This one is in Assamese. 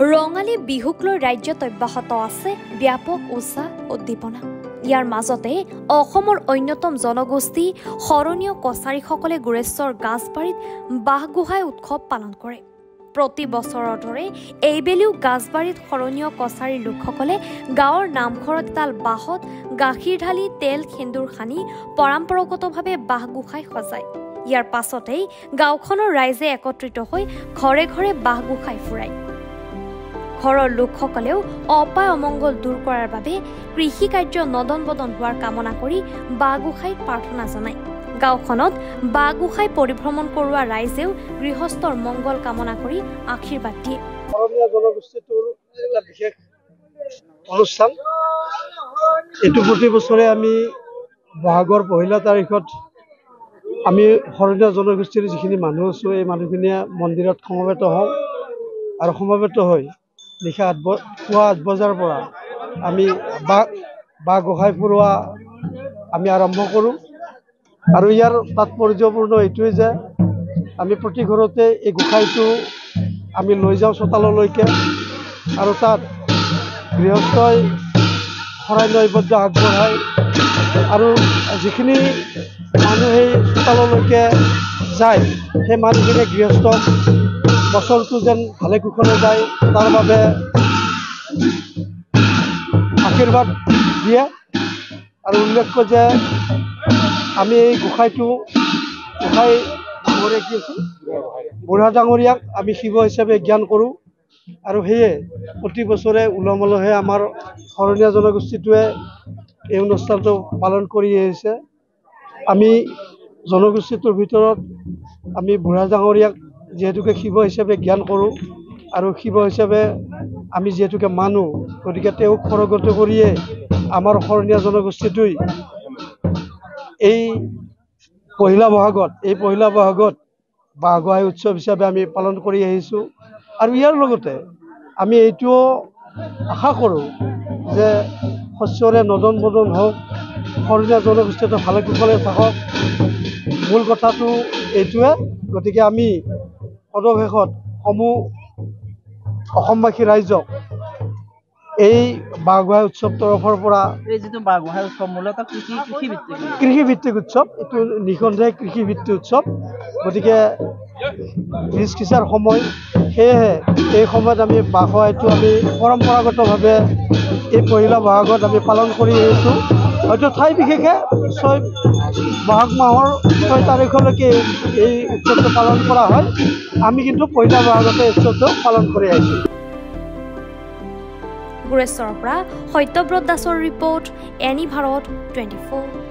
ৰঙালী বিহুক লৈ ৰাজ্যত অব্যাহত আছে ব্যাপক উৎসাহ উদ্দীপনা। ইয়াৰ মাজতে অসমৰ অন্যতম জনগোষ্ঠী শৰণীয় কছাৰীসকলে গুৰেশ্বৰ গাছবাৰীত বাঁহগোহাঁই উৎসৱ পালন কৰে। প্ৰতি বছৰৰ দৰে এইবেলিও গাছবাৰীত শৰণীয় কছাৰীৰ লোকসকলে গাঁৱৰ নামঘৰত এডাল বাঁহত গাখীৰ ঢালি তেল সেন্দুৰ সানি পৰম্পৰাগতভাৱে বাঁহগোহাঁই সজায়। ইয়াৰ পাছতেই গাঁওখনৰ ৰাইজে একত্ৰিত হৈ ঘৰে ঘৰে বাঁহগোহাঁই ফুৰায়। ঘৰৰ লোকসকলেও অপায় অমংগল দূৰ কৰাৰ বাবে কৃষি কাৰ্য নদন বদন হোৱাৰ কামনা কৰি বাঁহগোহাঁইক প্ৰাৰ্থনা জনায়। গাঁওখনত বাঁহগোহাঁই পৰিভ্ৰমণ কৰোৱা ৰাইজেও গৃহস্থৰ মংগল কামনা কৰি আশীৰ্বাদ দিয়ে। শৰণীয়া জনগোষ্ঠীটোৰ এটা বিশেষ অনুষ্ঠান। এইটো প্ৰতি বছৰে আমি বহাগৰ 1 তাৰিখত আমি শৰণীয়া জনগোষ্ঠীৰ যিখিনি মানুহ আছোঁ এই মানুহখিনিয়ে মন্দিৰত সমবেত হওঁ আৰু সমবেত হৈ নিশা পুৱা 8 বজাৰ পৰা আমি বাঁহগোহাঁই ফুৰোৱা আমি আৰম্ভ কৰোঁ। আৰু ইয়াৰ তাৎপৰ্যপূৰ্ণ এইটোৱে যে আমি প্ৰতি ঘৰতে এই গোসাঁইটো আমি লৈ যাওঁ চোতাললৈকে আৰু তাত গৃহস্থই শৰাই নৈবেদ্য আগবঢ়ায় আৰু যিখিনি মানুহ সেই চোতাললৈকে যায় সেই মানুহখিনিয়ে গৃহস্থক বছৰটো যেন ভালে কুশলে যায় তাৰ বাবে আশীৰ্বাদ দিয়ে। আৰু উল্লেখ্য যে আমি এই বুঢ়া ডাঙৰীয়াক আমি শিৱ হিচাপে জ্ঞান কৰোঁ আৰু সেয়ে প্ৰতি বছৰে উলহ মালহে আমাৰ শৰণীয়া জনগোষ্ঠীটোৱে এই অনুষ্ঠানটো পালন কৰি আহিছে। আমি জনগোষ্ঠীটোৰ ভিতৰত আমি বুঢ়া ডাঙৰীয়াক যিহেতুকে শিৱ হিচাপে জ্ঞান কৰোঁ আৰু শিৱ হিচাপে আমি যিহেতুকে মানো, গতিকে তেওঁক সৰগত কৰিয়ে আমাৰ শৰণীয়া জনগোষ্ঠীটোৱে এই পহিলা বহাগত বাঁহগোহাঁই উৎসৱ হিচাপে আমি পালন কৰি আহিছোঁ। আৰু ইয়াৰ লগতে আমি এইটোও আশা কৰোঁ যে শস্যৰে নদন বদন হওক, শৰণীয়া জনগোষ্ঠীটো ভালে কুশলে থাকক। মূল কথাটো এইটোৱে। গতিকে আমি পদশেষত অসমবাসী ৰাইজক এই বাঁহগোহাঁই উৎসৱ তৰফৰ পৰা এই যিটো বাঁহগোহাঁই উৎসৱ মূলতঃ কৃষিভিত্তিক উৎসৱ, এইটো নিঃসন্দেহে কৃষিভিত্তিক উৎসৱ। গতিকে বীজ সিঁচাৰ সময়, সেয়েহে এই সময়ত আমি বাঁহগোহাঁইটো আমি পৰম্পৰাগতভাৱে এই পহিলা বহাগত আমি পালন কৰি আহিছোঁ। হয়তো ঠাই বিশেষে বহাগ মাহৰ 6 তাৰিখলৈকে এই উৎসৱটো পালন কৰা হয়। আমি কিন্তু পহিলা বহাগতে এই উৎসৱটো পালন কৰি আহিছোঁ। গুৰেশ্বৰৰ পৰা সত্যব্ৰত দাসৰ ৰিপৰ্ট, এনি ভাৰত 24।